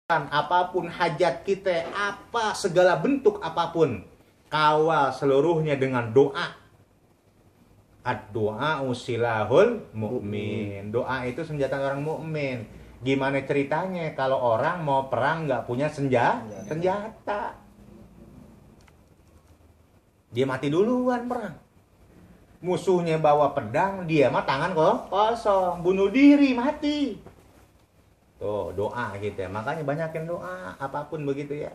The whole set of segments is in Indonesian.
apapun hajat kita, apa segala bentuk apapun, kawal seluruhnya dengan doa. Ad-doa usilahul mu'min. Doa itu senjata orang mukmin. Gimana ceritanya kalau orang mau perang nggak punya senjata? Dia mati duluan perang. Musuhnya bawa pedang, dia mah tangan kosong, bunuh diri, mati. Tuh, doa gitu ya. Makanya banyakin doa, apapun begitu ya.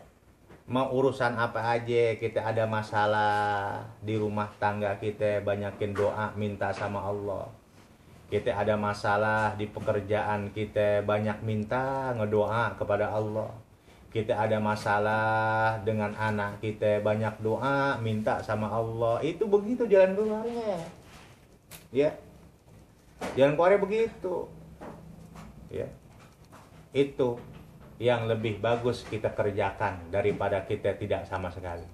Mau urusan apa aja, kita ada masalah di rumah tangga kita, banyakin doa, minta sama Allah. Kita ada masalah di pekerjaan kita, banyak minta, ngedoa kepada Allah. Kita ada masalah dengan anak kita, banyak doa, minta sama Allah. Itu begitu jalan keluarnya. Ya. Jalan keluarnya begitu. Ya. Itu yang lebih bagus kita kerjakan daripada kita tidak sama sekali.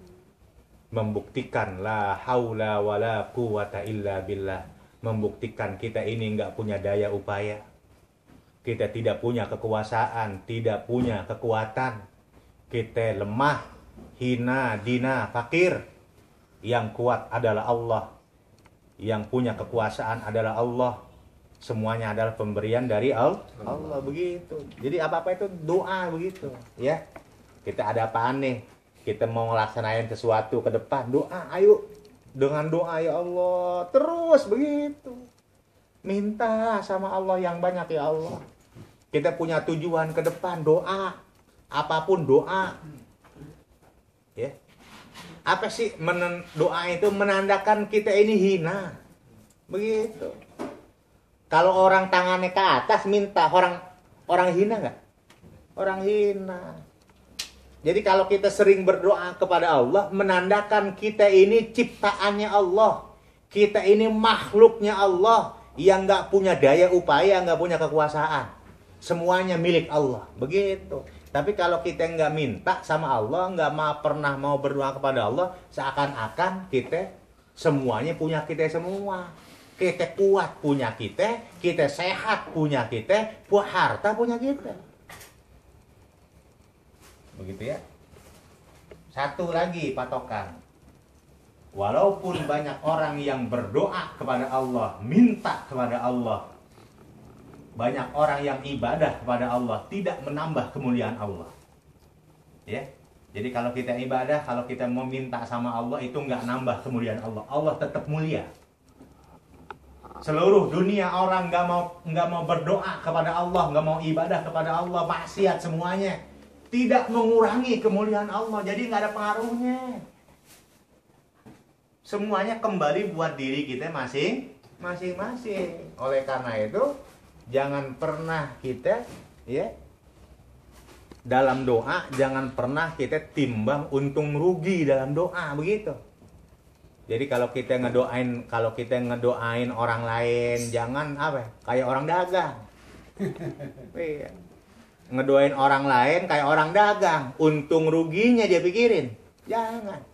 Membuktikan la haula wala quwata illa billah. Membuktikan kita ini nggak punya daya upaya. Kita tidak punya kekuasaan, tidak punya kekuatan. Kita lemah, hina, dina, fakir. Yang kuat adalah Allah. Yang punya kekuasaan adalah Allah. Semuanya adalah pemberian dari Allah begitu. Jadi apa-apa itu doa begitu, ya. Kita ada apa nih? Kita mau ngelaksanain sesuatu ke depan, doa, ayo. Dengan doa ya Allah, terus begitu. Minta sama Allah yang banyak ya Allah. Kita punya tujuan ke depan, doa. Apapun doa. Ya. Apa sih doa itu menandakan kita ini hina. Begitu. Kalau orang tangannya ke atas minta, orang hina nggak? Orang hina. Jadi kalau kita sering berdoa kepada Allah, menandakan kita ini ciptaannya Allah. Kita ini makhluknya Allah yang nggak punya daya upaya, nggak punya kekuasaan. Semuanya milik Allah. Begitu. Tapi kalau kita nggak minta sama Allah, nggak pernah mau berdoa kepada Allah, seakan-akan kita semuanya punya kita semua. Kita kuat punya kita sehat punya kita, harta punya kita. Begitu ya. Satu lagi patokan. Walaupun banyak orang yang berdoa kepada Allah, minta kepada Allah, banyak orang yang ibadah kepada Allah, tidak menambah kemuliaan Allah. Ya. Jadi kalau kita ibadah, kalau kita meminta sama Allah, itu nggak nambah kemuliaan Allah. Allah tetap mulia. Seluruh dunia orang nggak mau berdoa kepada Allah, nggak mau ibadah kepada Allah, maksiat semuanya, tidak mengurangi kemuliaan Allah. Jadi nggak ada pengaruhnya. Semuanya kembali buat diri kita masing-masing. Oleh karena itu, jangan pernah kita ya dalam doa, jangan pernah kita timbang untung rugi dalam doa begitu. Jadi kalau kita ngedoain orang lain, jangan kayak orang dagang. Iya. Ngedoain orang lain kayak orang dagang, untung ruginya dia pikirin. Jangan.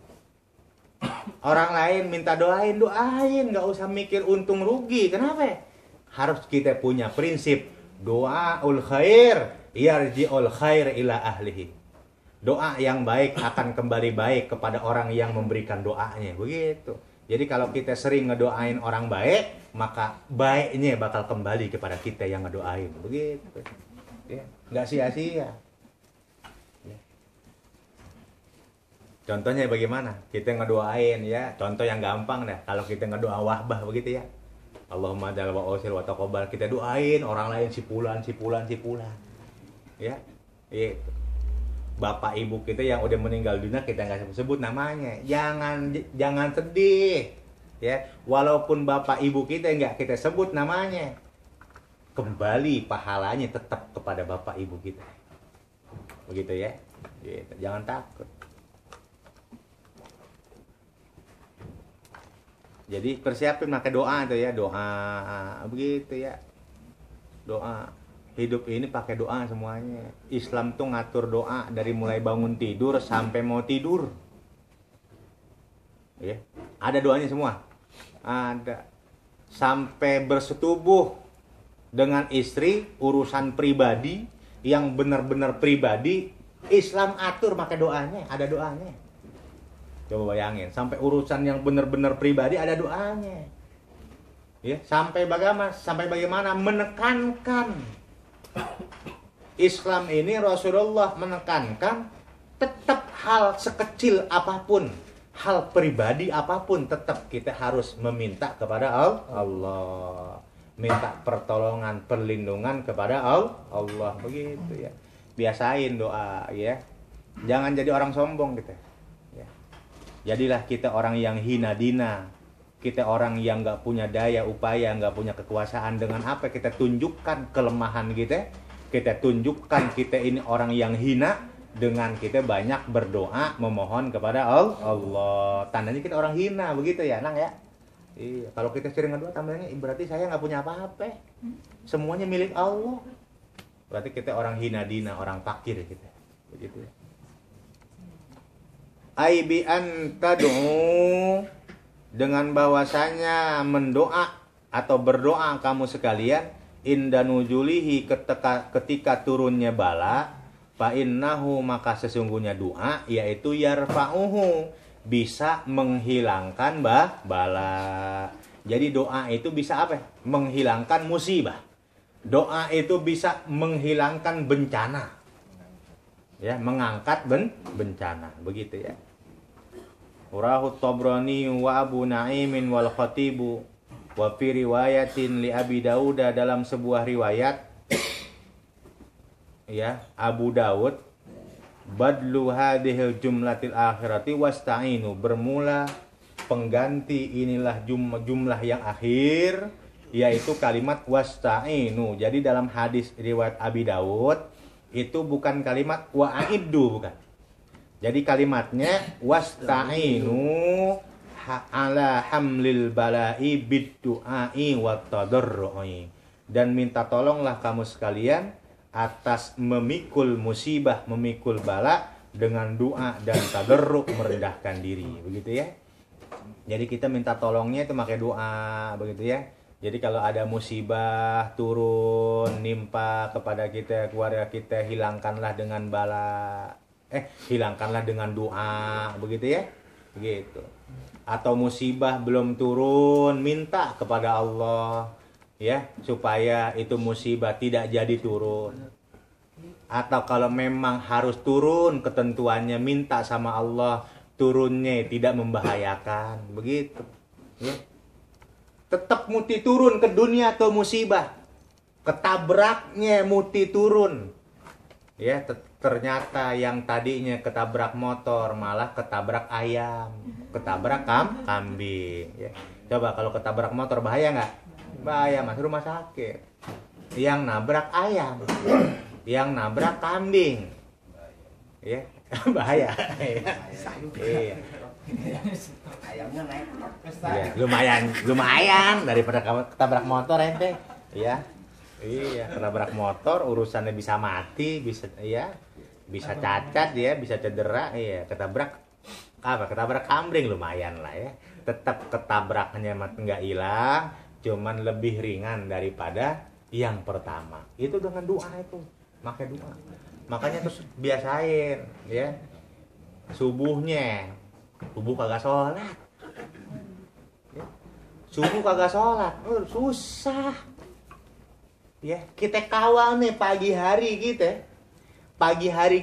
Orang lain minta doain, nggak usah mikir untung rugi. Kenapa? Harus kita punya prinsip doaul khair yarji'ul khair ila ahlihi. Doa yang baik akan kembali baik kepada orang yang memberikan doanya. Begitu. Jadi kalau kita sering ngedoain orang baik, maka baiknya bakal kembali kepada kita yang ngedoain. Begitu. Ya, nggak sia-sia. Ya. Contohnya bagaimana? Kita ngedoain ya. Contoh yang gampang dah. Kalau kita ngedoa wahbah begitu ya. Allahumma jal wa usil wa taqabbal. Kita doain orang lain si fulan. Ya. Itu. Bapak ibu kita yang udah meninggal dunia kita nggak sebut namanya, jangan sedih ya, walaupun bapak ibu kita nggak kita sebut namanya, kembali pahalanya tetap kepada bapak ibu kita, begitu ya, gitu. Jangan takut. Jadi persiapin pakai doa tuh ya, doa begitu ya, doa. Hidup ini pakai doa semuanya. Islam tuh ngatur doa dari mulai bangun tidur sampai mau tidur. Ya, ada doanya semua. Ada. Sampai bersetubuh dengan istri, urusan pribadi, yang benar-benar pribadi, Islam atur pakai doanya, ada doanya. Coba bayangin, sampai urusan yang benar-benar pribadi ada doanya. Ya, sampai bagaimana menekankan Islam ini, Rasulullah menekankan tetap hal sekecil apapun, hal pribadi apapun, tetap kita harus meminta kepada Allah. Minta pertolongan, perlindungan kepada Allah. Begitu ya. Biasain doa ya. Jangan jadi orang sombong kita. Ya. Jadilah kita orang yang hina dina. Kita orang yang gak punya daya upaya, gak punya kekuasaan. Dengan apa kita tunjukkan kelemahan kita. Kita tunjukkan kita ini orang yang hina. Dengan kita banyak berdoa, memohon kepada Allah. Tandanya kita orang hina, begitu ya Nang ya. Iya, kalau kita sering berdoa tandanya berarti saya nggak punya apa-apa. Semuanya milik Allah. Berarti kita orang hina dina, orang fakir kita. Begitu ya. Aibi an tad'u, dengan bahwasanya mendoa atau berdoa kamu sekalian inda nujulihi, ketika turunnya bala, fa innahu, maka sesungguhnya doa yaitu yarfa'uhu, bisa menghilangkan bala. Jadi doa itu bisa apa? Menghilangkan musibah. Doa itu bisa menghilangkan bencana. Ya, mengangkat bencana, begitu ya. Urahu Tabrani wa Abu Na'imin wal Khatibu wa fi riwayatin li Abi Dawud, dalam sebuah riwayat ya Abu Dawud, badlu hadhil jumlatil akhirati wasta'inu, bermula pengganti inilah jumlah yang akhir, yaitu kalimat wasta'inu. Jadi dalam hadis riwayat Abi Dawud itu bukan kalimat wa'iddu, bukan. Jadi kalimatnya wasta'inu ala hamlil bala'i biddu'ai wat tadarru'i, dan minta tolonglah kamu sekalian atas memikul musibah, memikul bala dengan doa dan tadarruk, merendahkan diri, begitu ya. Jadi kita minta tolongnya itu pakai doa, begitu ya. Jadi kalau ada musibah turun nimpa kepada kita, keluarga kita, hilangkanlah dengan bala, hilangkanlah dengan doa, begitu ya. Begitu. Atau musibah belum turun, minta kepada Allah ya, supaya itu musibah tidak jadi turun. Atau kalau memang harus turun, ketentuannya minta sama Allah turunnya tidak membahayakan, begitu ya. Tetap muti turun ke dunia atau musibah, ketabraknya muti turun ya. Ternyata yang tadinya ketabrak motor malah ketabrak ayam, ketabrak kambing ya. Coba kalau ketabrak motor bahaya nggak? Bahaya, masuk rumah sakit. Yang nabrak ayam, yang nabrak kambing, ya bahaya. Iya. Ayamnya naik. Ya, lumayan daripada ketabrak motor ente. Iya. Iya, ketabrak motor urusannya bisa mati, bisa ya, bisa cacat ya, bisa cedera. Iya, ketabrak kambing lumayan lah ya. Tetap ketabraknya nggak hilang, cuman lebih ringan daripada yang pertama. Itu dengan doa itu, pakai doa. Makanya terus biasain ya. Subuh kagak sholat. Ya. Subuh kagak sholat, susah. Ya, kita kawal nih pagi hari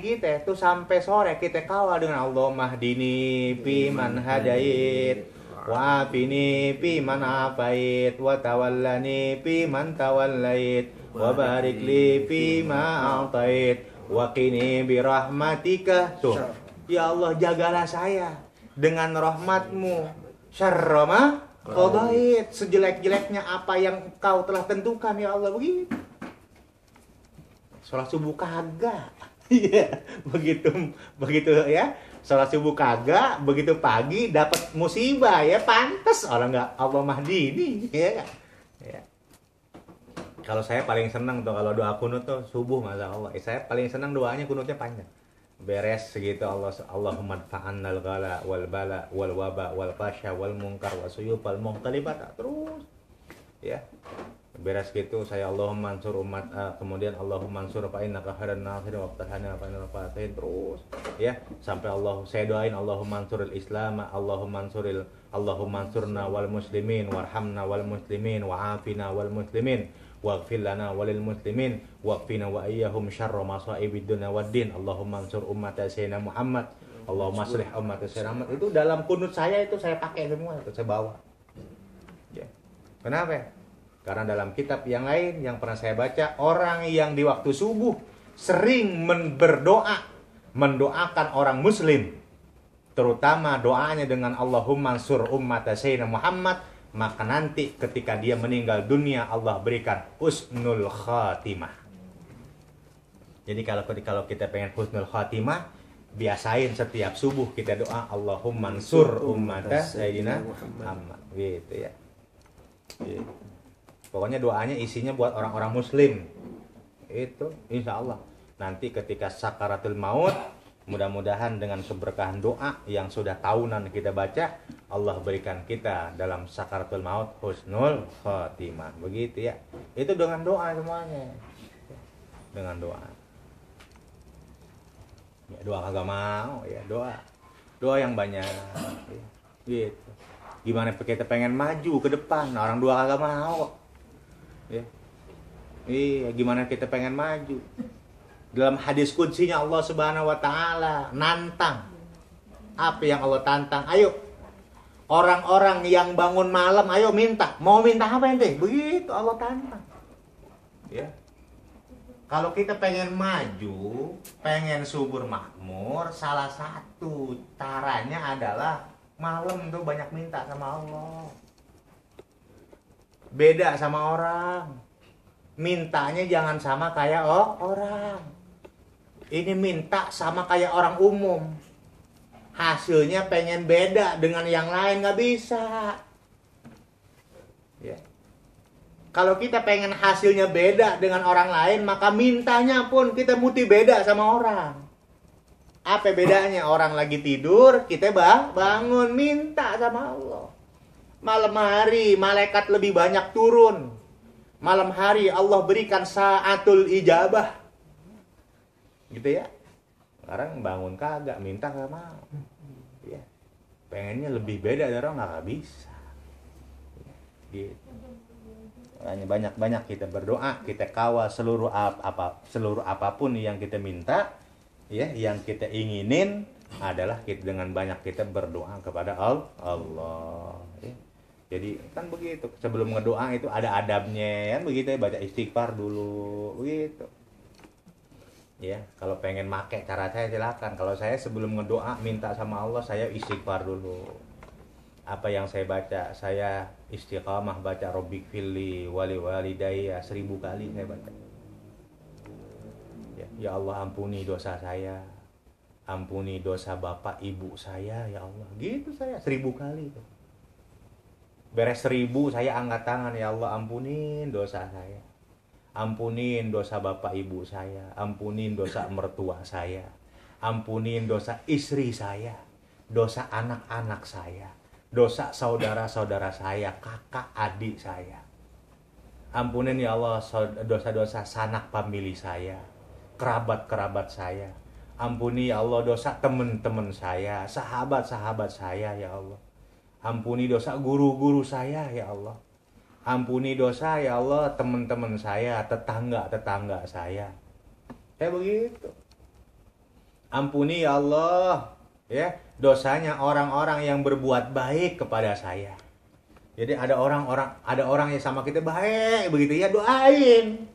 kita tuh sampai sore kita kawal dengan Allahumma hdini fi man hadait, wa afini fi man afait, wa tawallani fi man tawallait, wa barik li fi ma a'tait, wa qini bi rahmatika. Tuh, ya Allah, jagalah saya dengan rahmatmu syarra ma qadait, sejelek-jeleknya apa yang kau telah tentukan ya Allah, begitu. Sholat subuh kagak. Iya, begitu ya. Sholat subuh kagak, begitu pagi dapat musibah ya, pantas orang nggak Allah mahdini ya. Ya. Kalau saya paling senang tuh kalau doa kunut tuh subuh, masya Allah. Saya paling senang doanya kunutnya panjang. Beres segitu, Allahumma dfa'annal ghala wal bala wal waba wal fasya wal munkar wa suyub wal muqtalibat, terus ya. Beres gitu saya Allahumma mansur umat, kemudian Allahumma mansur fa innaka khairan nasirin wa ftahana fa innaka fatihin, terus ya sampai saya doain Allahumma mansuril Islam, Allahumma mansurna wal muslimin warhamna wal muslimin wa'afina wal muslimin waghfir lana walil muslimin waqfina wa iyyahum syarra masaibid dunya waddin, Allahumma mansur ummat sayyidina Muhammad, Allahumma aslih ummat sayyidina Muhammad. Itu dalam kunut saya itu saya pakai semua, itu saya bawa. Ya. Kenapa? Karena dalam kitab yang lain yang pernah saya baca, orang yang di waktu subuh sering mendoakan orang muslim, terutama doanya dengan Allahumma ansur ummat sayyidina Muhammad, maka nanti ketika dia meninggal dunia Allah berikan husnul khatimah. Jadi kalau kita pengen husnul khatimah, biasain setiap subuh kita doa Allahumma ansur ummat sayyidina Muhammad, gitu ya. Gitu. Pokoknya doanya isinya buat orang-orang muslim. Itu insya Allah. Nanti ketika sakaratul maut, mudah-mudahan dengan keberkahan doa yang sudah tahunan kita baca, Allah berikan kita dalam sakaratul maut husnul khatimah. Begitu ya. Itu dengan doa semuanya. Dengan doa. Ya, doa kagak mau ya, doa. Doa yang banyak. Ya. Gitu. Gimana kita pengen maju ke depan, orang doa kagak mau. Ya. Iya, gimana kita pengen maju? Dalam hadis qudsinya Allah Subhanahu wa taala nantang. Apa yang Allah tantang? Ayo. Orang-orang yang bangun malam, ayo minta. Mau minta apa ente? Begitu Allah tantang. Ya. Kalau kita pengen maju, pengen subur makmur, salah satu caranya adalah malam tuh banyak minta sama Allah. Beda sama orang. Mintanya jangan sama kayak orang. Ini minta sama kayak orang umum. Hasilnya pengen beda dengan yang lain, nggak bisa. Ya. Kalau kita pengen hasilnya beda dengan orang lain, maka mintanya pun kita mesti beda sama orang. Apa bedanya? Orang lagi tidur, kita bangun minta sama Allah. Malam hari malaikat lebih banyak turun. Malam hari Allah berikan saatul ijabah. Gitu ya. Sekarang bangun kagak, minta kagak mau. Ya. Pengennya lebih beda dari orang nggak bisa. Gitu. Makanya banyak-banyak kita berdoa, kita kawal seluruh apapun yang kita minta, ya, yang kita inginin adalah kita dengan banyak kita berdoa kepada Allah. Ya. Jadi kan begitu, sebelum ngedoa itu ada adabnya, kan begitu ya, baca istighfar dulu, begitu. Ya, kalau pengen make cara saya silakan. Kalau saya sebelum ngedoa minta sama Allah, saya istighfar dulu. Apa yang saya baca, saya istiqamah baca Rabbik filli wali walidayya 1000 kali saya baca. Ya Allah, ampuni dosa saya, ampuni dosa bapak ibu saya, ya Allah. Gitu saya 1000 kali itu. Beres 1000 saya angkat tangan, ya Allah ampunin dosa saya, ampunin dosa bapak ibu saya, ampunin dosa mertua saya, ampunin dosa istri saya, dosa anak-anak saya, dosa saudara-saudara saya, kakak adik saya. Ampunin ya Allah dosa-dosa sanak famili saya, kerabat-kerabat saya. Ampuni ya Allah dosa teman-teman saya, sahabat-sahabat saya, ya Allah. Ampuni dosa guru-guru saya, ya Allah. Ampuni dosa, ya Allah, teman-teman saya, tetangga-tetangga saya. Kayak begitu. Ampuni, ya Allah, ya, dosanya orang-orang yang berbuat baik kepada saya. Jadi ada orang yang sama kita baik, begitu ya, doain.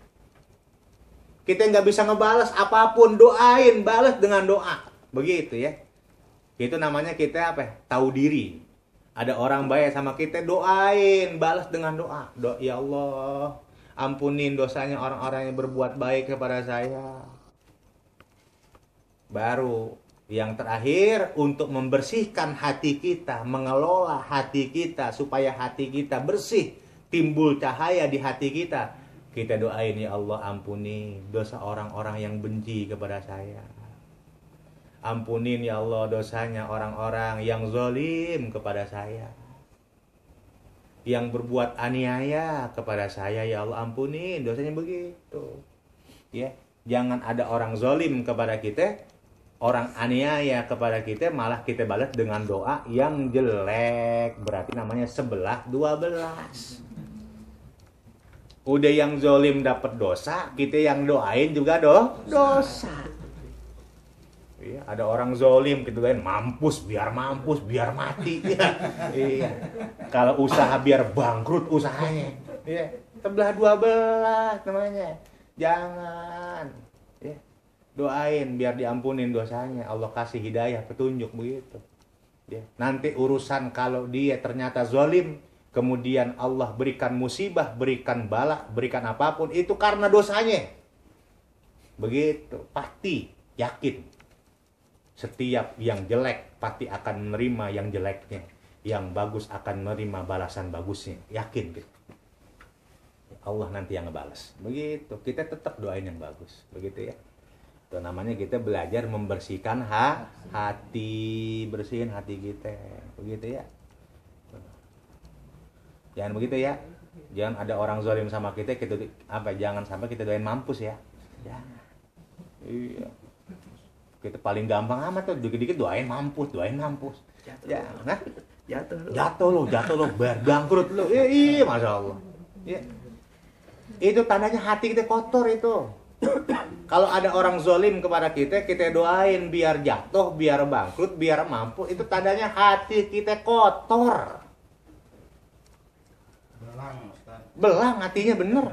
Kita nggak bisa ngebalas apapun, doain, balas dengan doa. Begitu ya. Itu namanya kita apa? Tahu diri. Ada orang baik sama kita, doain, balas dengan doa. Ya Allah, ampunin dosanya orang-orang yang berbuat baik kepada saya. Baru yang terakhir, untuk membersihkan hati kita, mengelola hati kita supaya hati kita bersih, timbul cahaya di hati kita. Kita doain, ya Allah, ampuni dosa orang-orang yang benci kepada saya. Ampunin ya Allah dosanya orang-orang yang zalim kepada saya. yang berbuat aniaya kepada saya, ya Allah ampunin dosanya, begitu. Ya, jangan ada orang zolim kepada kita, orang aniaya kepada kita, malah kita balas dengan doa yang jelek. Berarti namanya sebelah 12. Udah yang zolim dapat dosa, kita yang doain juga dosa. Iya, ada orang zolim gitu kan, mampus biar mati. Iya. Kalau usaha biar bangkrut usahanya. Iya, sebelah 12 namanya. Jangan. Ya. Doain biar diampunin dosanya, Allah kasih hidayah, petunjuk, begitu. Ya. Nanti urusan kalau dia ternyata zolim, kemudian Allah berikan musibah, berikan bala, berikan apapun, itu karena dosanya. Begitu, pasti, yakin. Setiap yang jelek pasti akan menerima yang jeleknya. Yang bagus akan menerima balasan bagusnya. Yakin gitu. Allah nanti yang ngebalas. Begitu, kita tetap doain yang bagus. Begitu ya. Itu namanya kita belajar membersihkan hati. Bersihin hati kita. Begitu ya. Jangan begitu ya. Jangan ada orang zalim sama kita jangan sampai kita doain mampus ya. Jangan. Iya. Kita paling gampang amat tuh, dikit-dikit doain mampus. Jangan. Jatuh lo, bangkrut lo. Iya, Masya Allah. Ya. Itu tandanya hati kita kotor itu. Kalau ada orang zolim kepada kita doain biar jatuh, biar bangkrut, biar mampus. Itu tandanya hati kita kotor. Belang hatinya, bener.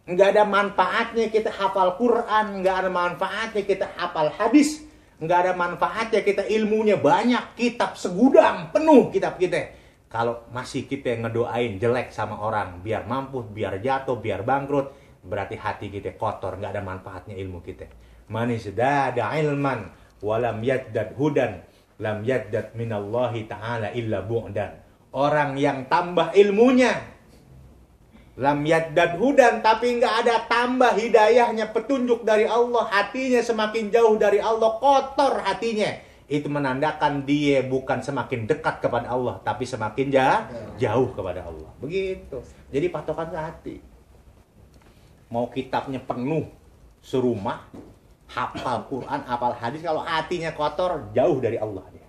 Nggak ada manfaatnya kita hafal Quran, nggak ada manfaatnya kita hafal hadis, nggak ada manfaatnya kita ilmunya banyak, kitab segudang penuh kitab kita. Kalau masih kita ngedoain jelek sama orang, biar mampus, biar jatuh, biar bangkrut, berarti hati kita kotor, nggak ada manfaatnya ilmu kita. Man izdada ilman walam yaddad hudan lam yaddad minallahi ta'ala illa bu'dan. Orang yang tambah ilmunya, lam yaddad hudan, tapi nggak ada tambah hidayahnya, petunjuk dari Allah, hatinya semakin jauh dari Allah, kotor hatinya. Itu menandakan dia bukan semakin dekat kepada Allah, tapi semakin jauh kepada Allah. Begitu. Jadi patokan hati. Mau kitabnya penuh serumah, hafal Quran, hafal hadis, kalau hatinya kotor, jauh dari Allah dia.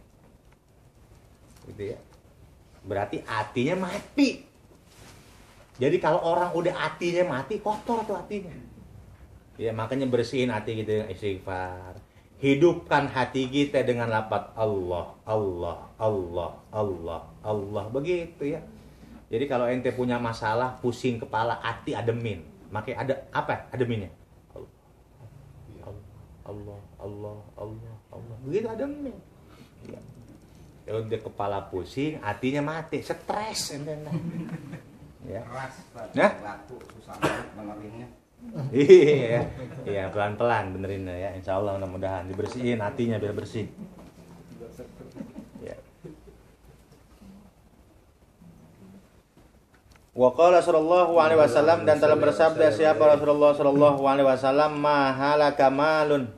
Gitu ya. Berarti hatinya mati. Jadi kalau orang udah hatinya mati, kotor tuh hatinya. Ya, makanya bersihin hati kita dengan istighfar. Hidupkan hati kita dengan lafaz Allah, Allah, Allah, Allah, Allah. Begitu ya. Jadi kalau ente punya masalah, pusing kepala, hati ademin. Makanya ada apa? Ademinnya. Allah, Allah, Allah, Allah, Allah. Begitu ademin. Ya. Kalau dia kepala pusing, hatinya mati, stres ente. Ya. Keras, Nah? laku, susah banget benerinnya. Iya, pelan-pelan benerin ya. Insya Allah mudah-mudahan dibersihin hatinya biar bersih. Ya. Wa qala sallallahu alaihi wasallam, dan telah bersabda siapa Rasulullah sallallahu alaihi wasallam, ma halaka malun,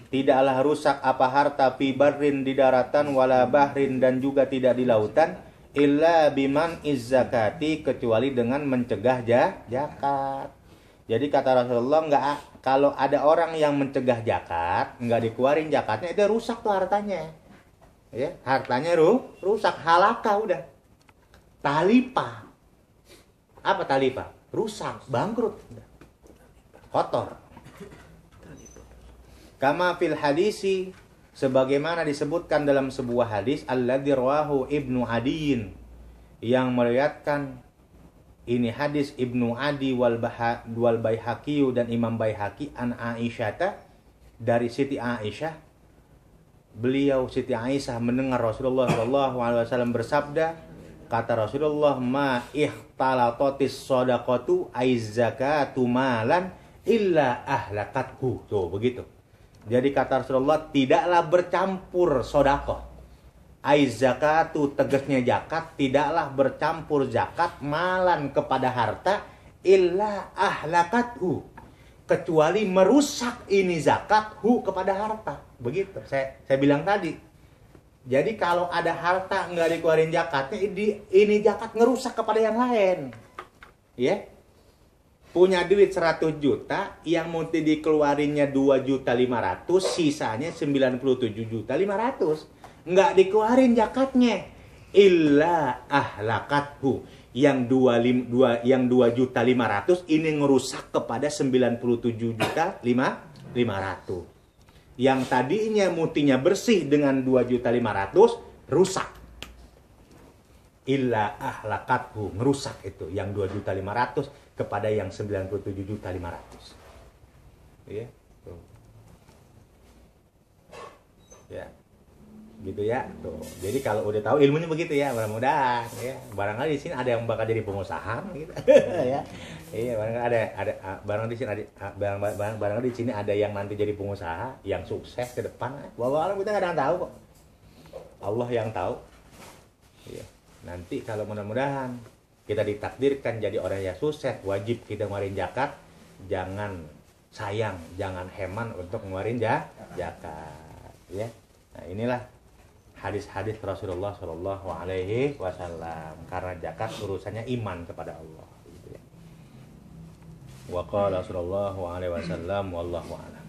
tidaklah rusak apa harta, fi barrin di daratan, wala bahrin dan juga tidak di lautan, illa biman izzakati, kecuali dengan mencegah zakat. Jadi kata Rasulullah, kalau ada orang yang mencegah zakat, nggak dikeluarin zakatnya, itu rusak tuh hartanya. Ya, hartanya rusak, halaka udah. Talipa. Apa talipa? Rusak, bangkrut. Kotor. Kama fil hadisi, sebagaimana disebutkan dalam sebuah hadis, alladzi rawahu Ibnu Adiyin, yang meriwayatkan ini hadis Ibnu Adi wal Baihaqi dan Imam Baihaqi an Aisyah, dari Siti Aisyah. Beliau Siti Aisyah mendengar Rasulullah sallallahu alaihi wasallam bersabda, kata Rasulullah, ma ihtalatatis shadaqatu aizzakatu malan illa ahlakathu. Tuh begitu. Jadi kata Rasulullah, tidaklah bercampur sedekah. Aizzakatu, tegasnya zakat, tidaklah bercampur zakat malan kepada harta, illa ahlakathu, kecuali merusak ini zakat hu kepada harta. Begitu. Saya bilang tadi, Jadi kalau ada harta nggak dikeluarin zakatnya, ini zakat ngerusak kepada yang lain. Ya. Punya duit 100 juta, yang mesti dikeluarinnya 2.500.000, sisanya 97.500.000. Nggak dikeluarin zakatnya. Illa ahlakathu. Yang 2.500.000 ini ngerusak kepada 97.500.000. Yang tadinya mutinya bersih dengan 2.500.000 rusak. Illa ahlakathu, ngerusak itu yang 2.500.000 kepada yang 97.500.000. Ya. Tuh. Ya. Gitu ya. Tuh. Jadi kalau udah tahu ilmunya begitu ya, mudah-mudahan ya. Barangkali di sini ada yang bakal jadi pengusaha gitu. Ya. Iya, barangkali di sini ada barangkali di sini ada yang nanti jadi pengusaha yang sukses ke depan. Wallah kita nggak ada yang tahu kok. Allah yang tahu. Iya. Nanti kalau mudah-mudahan kita ditakdirkan jadi orang yang sukses, wajib kita ngeluarin zakat. Jangan sayang, jangan heman untuk ngeluarin zakat. Ya. Nah, inilah hadis-hadis Rasulullah Shallallahu Alaihi Wasallam, karena zakat urusannya iman kepada Allah. Wa qala sallallahu alaihi wasallam wallahu a'lam.